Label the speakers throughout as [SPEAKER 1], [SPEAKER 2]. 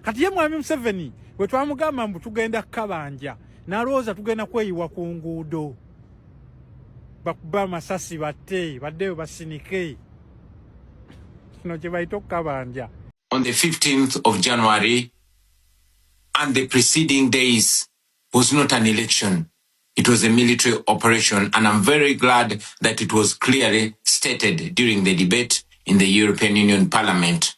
[SPEAKER 1] kati ye mwami Museveni we twamugamba mbu tugenda kabanja nalowooza tugenda kweyiwa ku nguudo bakuba amasasi batte baddeyo basinike kino kye bayita okukabanja.
[SPEAKER 2] On the 15th of January and the preceding days was not an election. It was a military operation, and I'm very glad that it was clearly stated during the debate in the European Union Parliament.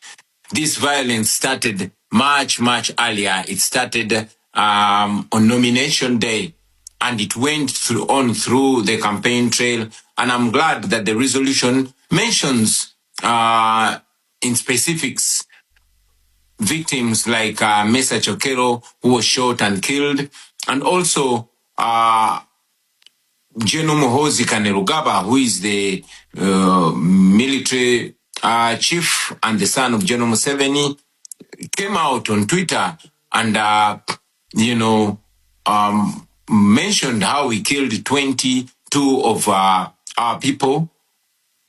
[SPEAKER 2] This violence started much earlier. It started on nomination day, and it went through the campaign trail. And I'm glad that the resolution mentions in specifics victims like Mesa Chokero, who was shot and killed, and also Muhoozi Kainerugaba, who is the military chief and the son of General Museveni, came out on Twitter and, mentioned how he killed 22 of our people,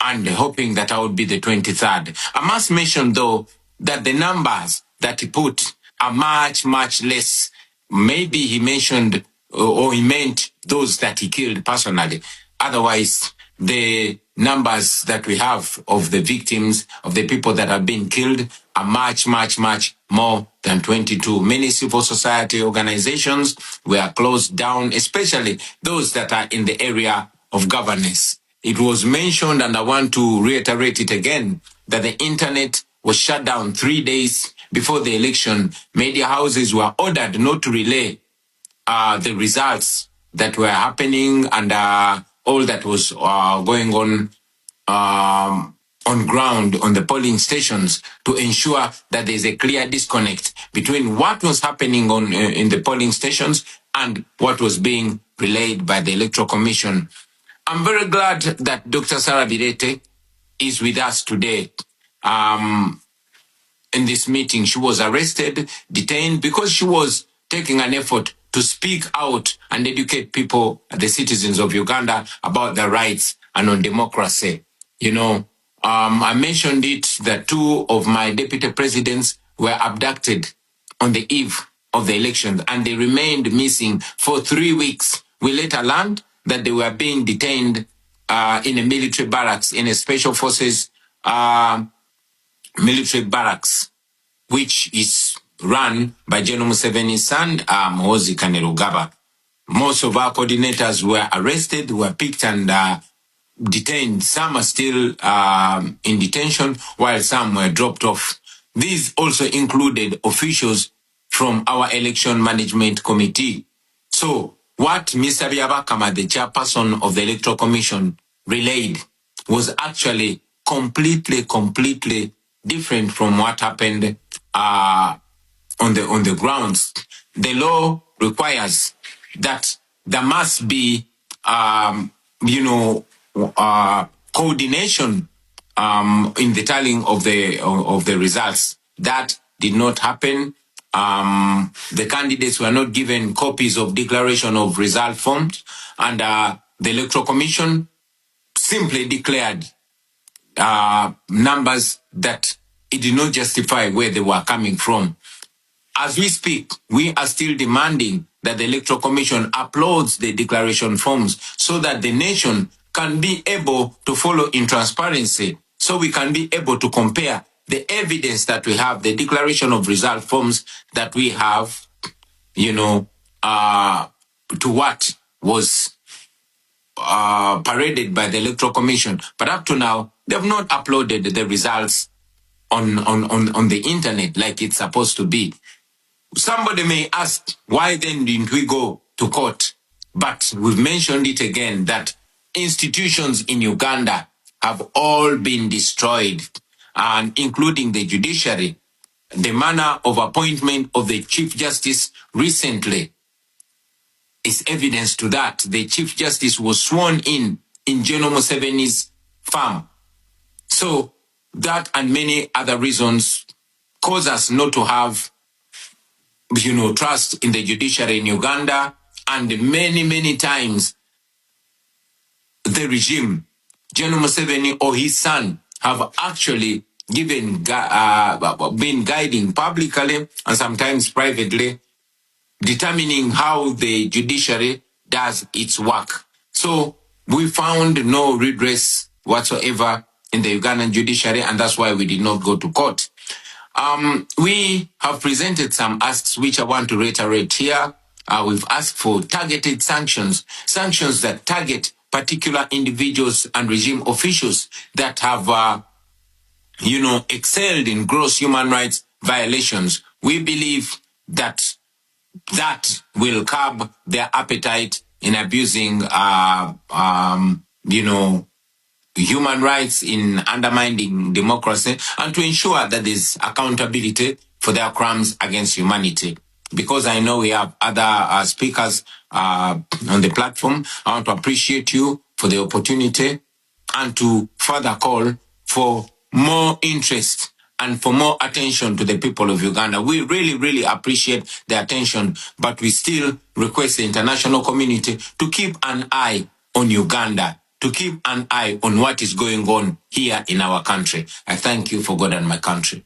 [SPEAKER 2] and hoping that I would be the 23rd. I must mention, though, that the numbers that he put are much less. Maybe he mentioned or he meant those that he killed personally. Otherwise, the numbers that we have of the victims, of the people that have been killed, are much more than 22. Many civil society organizations were closed down, especially those that are in the area of governance. It was mentioned, and I want to reiterate it again, that the internet was shut down 3 days before the election. Media houses were ordered not to relay the results that were happening and all that was going on ground on the polling stations, to ensure that there's a clear disconnect between what was happening in the polling stations and what was being relayed by the Electoral Commission. I'm very glad that Dr. Sarah Birete is with us today. In this meeting, she was arrested, detained, because she was taking an effort to speak out and educate people, the citizens of Uganda, about their rights and on democracy. I mentioned it that 2 of my deputy presidents were abducted on the eve of the election, and they remained missing for 3 weeks. We later learned that they were being detained in a military barracks, in a special forces military barracks, which is run by General Museveni's son, Muhoozi Kainerugaba. Most of our coordinators were arrested, were picked and detained. Some are still in detention, while some were dropped off. These also included officials from our election management committee. So what Mr. Byabakama, the chairperson of the Electoral Commission, relayed was actually completely different from what happened on the grounds. The law requires that there must be, coordination in the tallying of the results. That did not happen. The candidates were not given copies of declaration of result forms, and the Electoral Commission simply declared numbers that it did not justify where they were coming from. As we speak, we are still demanding that the Electoral Commission uploads the declaration forms so that the nation can be able to follow in transparency, so we can be able to compare the evidence that we have, the declaration of result forms that we have, to what was paraded by the Electoral Commission. But up to now, they have not uploaded the results on the internet like it's supposed to be. Somebody may ask, why then didn't we go to court? But we've mentioned it again, that institutions in Uganda have all been destroyed, and including the judiciary. The manner of appointment of the Chief Justice recently is evidence to that. The Chief Justice was sworn in General Museveni's farm. So that and many other reasons cause us not to have, trust in the judiciary in Uganda. And many times, the regime, General Museveni or his son, have actually been guiding publicly and sometimes privately, determining how the judiciary does its work. So we found no redress whatsoever in the Ugandan judiciary, and that's why we did not go to court. We have presented some asks which I want to reiterate here. We've asked for targeted sanctions, sanctions that target particular individuals and regime officials that have, excelled in gross human rights violations. We believe that will curb their appetite in abusing, human rights, in undermining democracy, and to ensure that there's accountability for their crimes against humanity. Because I know we have other speakers on the platform, I want to appreciate you for the opportunity and to further call for more interest and for more attention to the people of Uganda. We really, really appreciate the attention, but we still request the international community to keep an eye on Uganda, to keep an eye on what is going on here in our country. I thank you for God and my country.